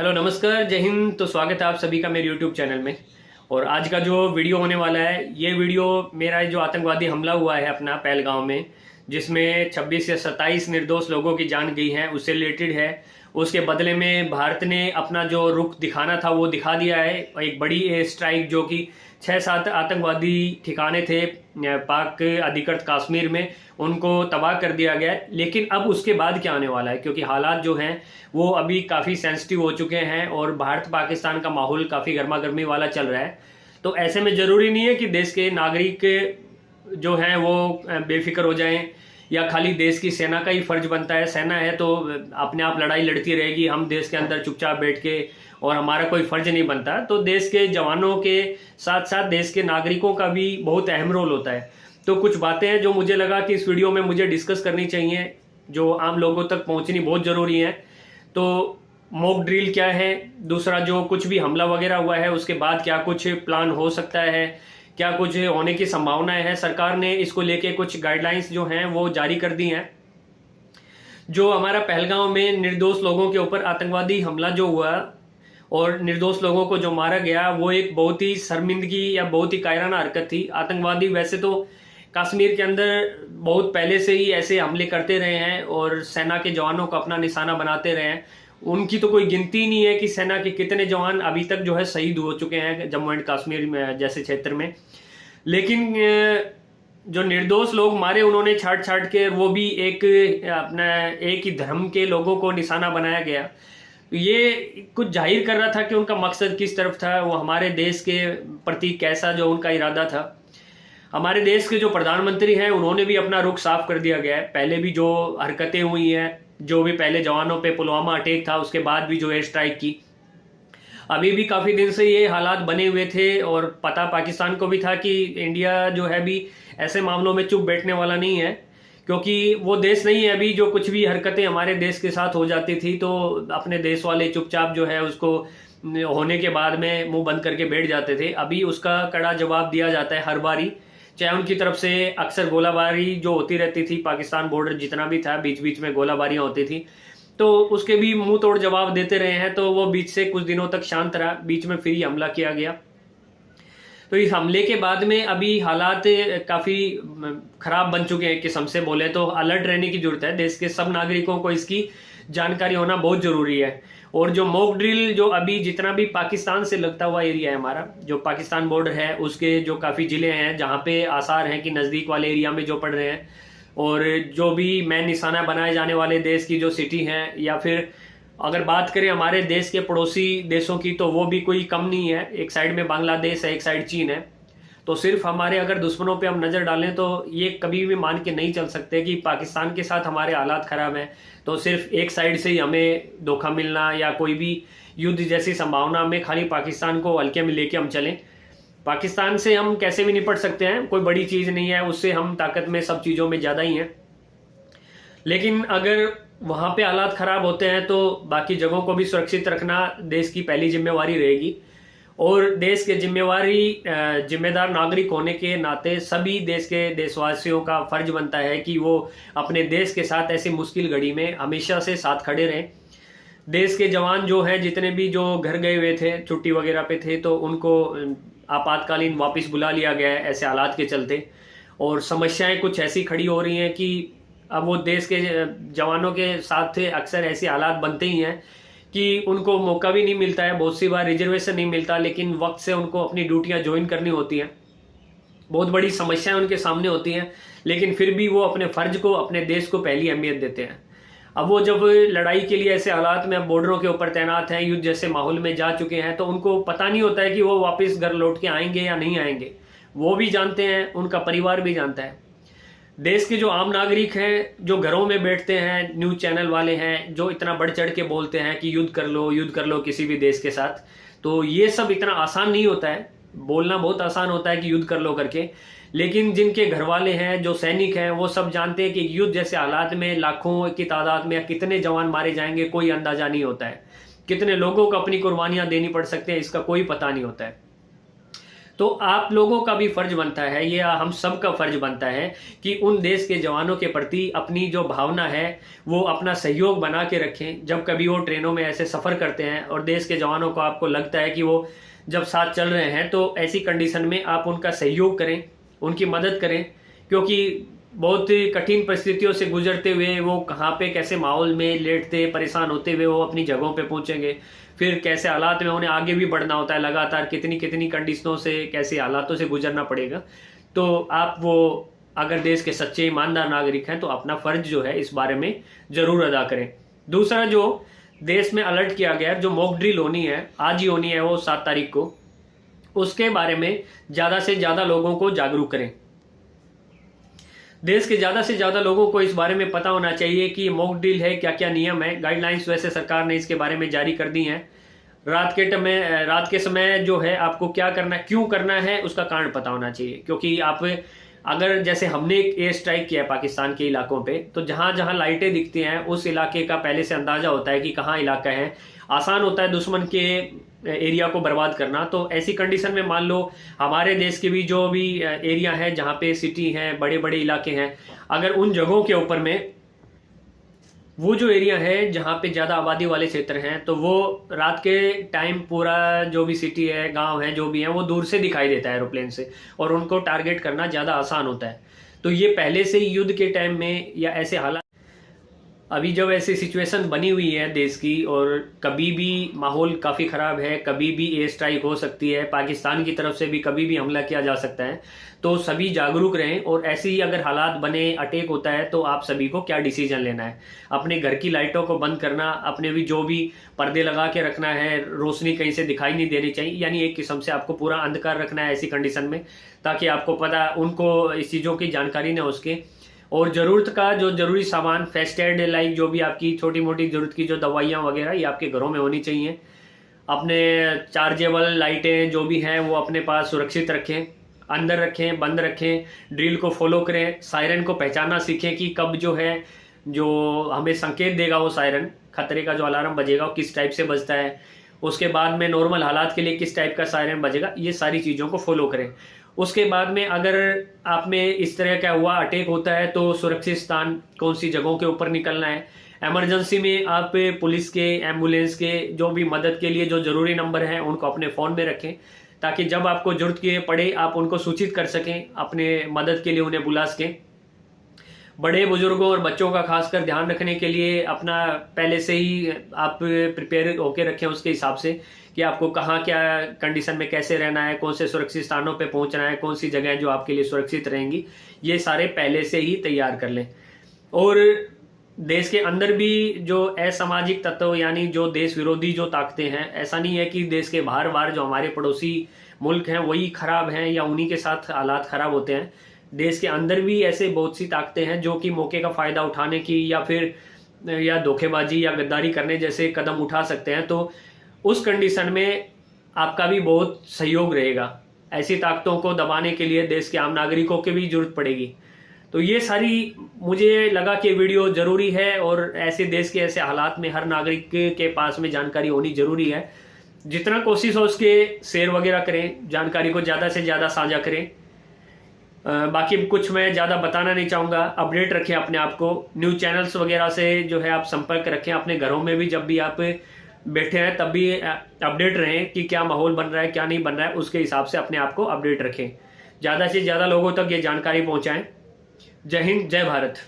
Hello नमस्कार, जय हिंद। तो स्वागत है आप सभी का मेरे यूट्यूब चैनल में। और आज का जो वीडियो होने वाला है, ये वीडियो मेरा जो आतंकवादी हमला हुआ है अपना पहलगांव में, जिसमें 26 या 27 निर्दोष लोगों की जान गई है, उससे रिलेटेड है। उसके बदले में भारत ने अपना जो रुख दिखाना था वो दिखा दिया है। एक बड़ी एयर स्ट्राइक जो कि 6-7 आतंकवादी ठिकाने थे पाक अधिकृत कश्मीर में, उनको तबाह कर दिया गया। लेकिन अब उसके बाद क्या आने वाला है, क्योंकि हालात जो हैं वो अभी काफ़ी सेंसिटिव हो चुके हैं और भारत पाकिस्तान का माहौल काफ़ी गर्मा गर्मी वाला चल रहा है। तो ऐसे में ज़रूरी नहीं है कि देश के नागरिक जो हैं वो बेफिक्र हो जाएं, या खाली देश की सेना का ही फर्ज बनता है। सेना है तो अपने आप लड़ाई लड़ती रहेगी, हम देश के अंदर चुपचाप बैठ के, और हमारा कोई फर्ज नहीं बनता। तो देश के जवानों के साथ साथ देश के नागरिकों का भी बहुत अहम रोल होता है। तो कुछ बातें हैं जो मुझे लगा कि इस वीडियो में मुझे डिस्कस करनी चाहिए, जो आम लोगों तक पहुंचनी बहुत ज़रूरी है। तो मॉक ड्रिल क्या है, दूसरा जो कुछ भी हमला वगैरह हुआ है उसके बाद क्या कुछ प्लान हो सकता है, क्या कुछ होने की संभावनाएं हैं। सरकार ने इसको लेके कुछ गाइडलाइंस जो हैं वो जारी कर दी हैं। जो हमारा पहलगांव में निर्दोष लोगों के ऊपर आतंकवादी हमला जो हुआ और निर्दोष लोगों को जो मारा गया, वो एक बहुत ही शर्मिंदगी या बहुत ही कायराना हरकत थी। आतंकवादी वैसे तो कश्मीर के अंदर बहुत पहले से ही ऐसे हमले करते रहे हैं और सेना के जवानों को अपना निशाना बनाते रहे हैं। उनकी तो कोई गिनती नहीं है कि सेना के कितने जवान अभी तक जो है शहीद हो चुके हैं जम्मू एंड कश्मीर में जैसे क्षेत्र में। लेकिन जो निर्दोष लोग मारे उन्होंने छाट छाट के, वो भी एक अपना एक ही धर्म के लोगों को निशाना बनाया गया। ये कुछ जाहिर कर रहा था कि उनका मकसद किस तरफ था, वो हमारे देश के प्रति कैसा जो उनका इरादा था। हमारे देश के जो प्रधानमंत्री हैं उन्होंने भी अपना रुख साफ कर दिया गया है। पहले भी जो हरकतें हुई हैं, जो भी पहले जवानों पे पुलवामा अटैक था, उसके बाद भी जो एयर स्ट्राइक की, अभी भी काफ़ी दिन से ये हालात बने हुए थे। और पता पाकिस्तान को भी था कि इंडिया जो है भी ऐसे मामलों में चुप बैठने वाला नहीं है, क्योंकि वो देश नहीं है अभी जो कुछ भी हरकतें हमारे देश के साथ हो जाती थी तो अपने देश वाले चुपचाप जो है उसको होने के बाद में मुंह बंद करके बैठ जाते थे। अभी उसका कड़ा जवाब दिया जाता है हर बारी, चाहे उनकी तरफ से अक्सर गोलाबारी जो होती रहती थी, पाकिस्तान बॉर्डर जितना भी था बीच बीच में गोलाबारियां होती थी, तो उसके भी मुंह तोड़ जवाब देते रहे हैं। तो वो बीच से कुछ दिनों तक शांत रहा, बीच में फिर ही हमला किया गया। तो इस हमले के बाद में अभी हालात काफ़ी खराब बन चुके हैं। किस्म से बोले तो अलर्ट रहने की जरूरत है। देश के सब नागरिकों को इसकी जानकारी होना बहुत ज़रूरी है। और जो मॉक ड्रिल जो अभी जितना भी पाकिस्तान से लगता हुआ एरिया है, हमारा जो पाकिस्तान बॉर्डर है, उसके जो काफ़ी ज़िले हैं जहाँ पे आसार हैं कि नज़दीक वाले एरिया में जो पड़ रहे हैं, और जो भी मैन निशाना बनाए जाने वाले देश की जो सिटी हैं, या फिर अगर बात करें हमारे देश के पड़ोसी देशों की, तो वो भी कोई कम नहीं है। एक साइड में बांग्लादेश है, एक साइड चीन है। तो सिर्फ हमारे अगर दुश्मनों पे हम नज़र डालें तो ये कभी भी मान के नहीं चल सकते कि पाकिस्तान के साथ हमारे हालात ख़राब हैं तो सिर्फ एक साइड से ही हमें धोखा मिलना या कोई भी युद्ध जैसी संभावना में खाली पाकिस्तान को हल्के में लेके हम चलें। पाकिस्तान से हम कैसे भी निपट सकते हैं, कोई बड़ी चीज़ नहीं है, उससे हम ताकत में सब चीज़ों में ज़्यादा ही हैं। लेकिन अगर वहाँ पे हालात ख़राब होते हैं तो बाकी जगहों को भी सुरक्षित रखना देश की पहली जिम्मेवारी रहेगी। और देश के जिम्मेदार नागरिक होने के नाते सभी देश के देशवासियों का फर्ज बनता है कि वो अपने देश के साथ ऐसी मुश्किल घड़ी में हमेशा से साथ खड़े रहें। देश के जवान जो हैं, जितने भी जो घर गए हुए थे, छुट्टी वगैरह पे थे, तो उनको आपातकालीन वापस बुला लिया गया है ऐसे हालात के चलते। और समस्याएं कुछ ऐसी खड़ी हो रही हैं कि अब वो देश के जवानों के साथ थे, अक्सर ऐसे हालात बनते ही हैं कि उनको मौका भी नहीं मिलता है, बहुत सी बार रिजर्वेशन नहीं मिलता, लेकिन वक्त से उनको अपनी ड्यूटियां ज्वाइन करनी होती हैं। बहुत बड़ी समस्याएं उनके सामने होती हैं, लेकिन फिर भी वो अपने फ़र्ज को, अपने देश को पहली अहमियत देते हैं। अब वो जब लड़ाई के लिए ऐसे हालात में बॉर्डरों के ऊपर तैनात हैं, युद्ध जैसे माहौल में जा चुके हैं, तो उनको पता नहीं होता है कि वो वापस घर लौट के आएंगे या नहीं आएंगे। वो भी जानते हैं, उनका परिवार भी जानता है। देश के जो आम नागरिक हैं, जो घरों में बैठते हैं, न्यूज़ चैनल वाले हैं जो इतना बढ़ चढ़ के बोलते हैं कि युद्ध कर लो किसी भी देश के साथ, तो ये सब इतना आसान नहीं होता है। बोलना बहुत आसान होता है कि युद्ध कर लो करके, लेकिन जिनके घर वाले हैं, जो सैनिक हैं, वो सब जानते हैं कि युद्ध जैसे हालात में लाखों की तादाद में कितने जवान मारे जाएंगे कोई अंदाजा नहीं होता है। कितने लोगों को अपनी कुर्बानियां देनी पड़ सकते हैं इसका कोई पता नहीं होता है। तो आप लोगों का भी फर्ज बनता है, ये हम सब का फर्ज बनता है कि उन देश के जवानों के प्रति अपनी जो भावना है वो अपना सहयोग बना के रखें। जब कभी वो ट्रेनों में ऐसे सफ़र करते हैं और देश के जवानों को आपको लगता है कि वो जब साथ चल रहे हैं, तो ऐसी कंडीशन में आप उनका सहयोग करें, उनकी मदद करें, क्योंकि बहुत कठिन परिस्थितियों से गुजरते हुए वो कहाँ पे कैसे माहौल में लेटते परेशान होते हुए वो अपनी जगहों पे पहुंचेंगे, फिर कैसे हालात में उन्हें आगे भी बढ़ना होता है, लगातार कितनी कितनी कंडीशनों से कैसे हालातों से गुजरना पड़ेगा। तो आप वो अगर देश के सच्चे ईमानदार नागरिक हैं तो अपना फर्ज जो है इस बारे में जरूर अदा करें। दूसरा जो देश में अलर्ट किया गया, जो मॉक ड्रिल होनी है, आज ही होनी है वो 7 तारीख को, उसके बारे में ज़्यादा से ज़्यादा लोगों को जागरूक करें। देश के ज़्यादा से ज़्यादा लोगों को इस बारे में पता होना चाहिए कि मॉक ड्रिल है, क्या क्या नियम है। गाइडलाइंस वैसे सरकार ने इसके बारे में जारी कर दी हैं। रात के समय जो है आपको क्या करना है, क्यों करना है, उसका कारण पता होना चाहिए। क्योंकि आप अगर जैसे हमने एक एयर स्ट्राइक किया है पाकिस्तान के इलाकों पे, तो जहां जहां लाइटें दिखती हैं उस इलाके का पहले से अंदाजा होता है कि कहाँ इलाका है। आसान होता है दुश्मन के एरिया को बर्बाद करना। तो ऐसी कंडीशन में मान लो हमारे देश के भी जो भी एरिया है जहाँ पे सिटी हैं, बड़े बड़े इलाके हैं, अगर उन जगहों के ऊपर में वो जो एरिया है जहाँ पे ज़्यादा आबादी वाले क्षेत्र हैं, तो वो रात के टाइम पूरा जो भी सिटी है, गांव है, जो भी है, वो दूर से दिखाई देता है एरोप्लेन से, और उनको टारगेट करना ज़्यादा आसान होता है। तो ये पहले से ही युद्ध के टाइम में या ऐसे हालात, अभी जब ऐसी सिचुएशन बनी हुई है देश की और कभी भी माहौल काफ़ी ख़राब है, कभी भी एयर स्ट्राइक हो सकती है, पाकिस्तान की तरफ से भी कभी भी हमला किया जा सकता है, तो सभी जागरूक रहें। और ऐसे ही अगर हालात बने, अटैक होता है, तो आप सभी को क्या डिसीजन लेना है। अपने घर की लाइटों को बंद करना, अपने भी जो भी पर्दे लगा के रखना है, रोशनी कहीं से दिखाई नहीं देनी चाहिए, यानी एक किस्म से आपको पूरा अंधकार रखना है ऐसी कंडीशन में, ताकि आपको पता, उनको इस चीज़ों की जानकारी ना हो उसके। और ज़रूरत का जो ज़रूरी सामान, फर्स्ट एड, लाइक जो भी आपकी छोटी मोटी ज़रूरत की जो दवाइयाँ वगैरह, ये आपके घरों में होनी चाहिए। अपने चार्जेबल लाइटें जो भी हैं वो अपने पास सुरक्षित रखें, अंदर रखें, बंद रखें। ड्रिल को फॉलो करें, सायरन को पहचानना सीखें कि कब जो है, जो हमें संकेत देगा वो सायरन, खतरे का जो अलार्म बजेगा वो किस टाइप से बजता है, उसके बाद में नॉर्मल हालात के लिए किस टाइप का सायरन बजेगा, ये सारी चीज़ों को फॉलो करें। उसके बाद में अगर आप में इस तरह का हुआ, अटैक होता है, तो सुरक्षित स्थान, कौन सी जगहों के ऊपर निकलना है। इमरजेंसी में आप पुलिस के, एम्बुलेंस के जो भी मदद के लिए जो ज़रूरी नंबर हैं उनको अपने फ़ोन में रखें, ताकि जब आपको ज़रूरत की पड़े आप उनको सूचित कर सकें, अपने मदद के लिए उन्हें बुला सकें। बड़े बुजुर्गों और बच्चों का खासकर ध्यान रखने के लिए अपना पहले से ही आप प्रिपेयर होके रखें उसके हिसाब से, कि आपको कहाँ क्या कंडीशन में कैसे रहना है, कौन से सुरक्षित स्थानों पे पहुंचना है, कौन सी जगह जो आपके लिए सुरक्षित रहेंगी, ये सारे पहले से ही तैयार कर लें। और देश के अंदर भी जो असामाजिक तत्व, यानी जो देश विरोधी जो ताकतें हैं, ऐसा नहीं है कि देश के बाहर जो हमारे पड़ोसी मुल्क हैं वही खराब हैं या उन्हीं के साथ हालात खराब होते हैं। देश के अंदर भी ऐसे बहुत सी ताकतें हैं जो कि मौके का फ़ायदा उठाने की या धोखेबाजी या गद्दारी करने जैसे कदम उठा सकते हैं। तो उस कंडीशन में आपका भी बहुत सहयोग रहेगा। ऐसी ताकतों को दबाने के लिए देश के आम नागरिकों की भी जरूरत पड़ेगी। तो ये सारी मुझे लगा कि वीडियो ज़रूरी है, और ऐसे देश के ऐसे हालात में हर नागरिक के पास में जानकारी होनी ज़रूरी है। जितना कोशिश हो उसके शेयर वगैरह करें, जानकारी को ज़्यादा से ज़्यादा साझा करें। बाकी कुछ मैं ज़्यादा बताना नहीं चाहूँगा। अपडेट रखें अपने आप को, न्यूज़ चैनल्स वगैरह से जो है आप संपर्क रखें। अपने घरों में भी जब भी आप बैठे हैं तब भी अपडेट रहें कि क्या माहौल बन रहा है, क्या नहीं बन रहा है, उसके हिसाब से अपने आप को अपडेट रखें। ज़्यादा से ज़्यादा लोगों तक ये जानकारी पहुँचाएँ। जय हिंद, जय भारत।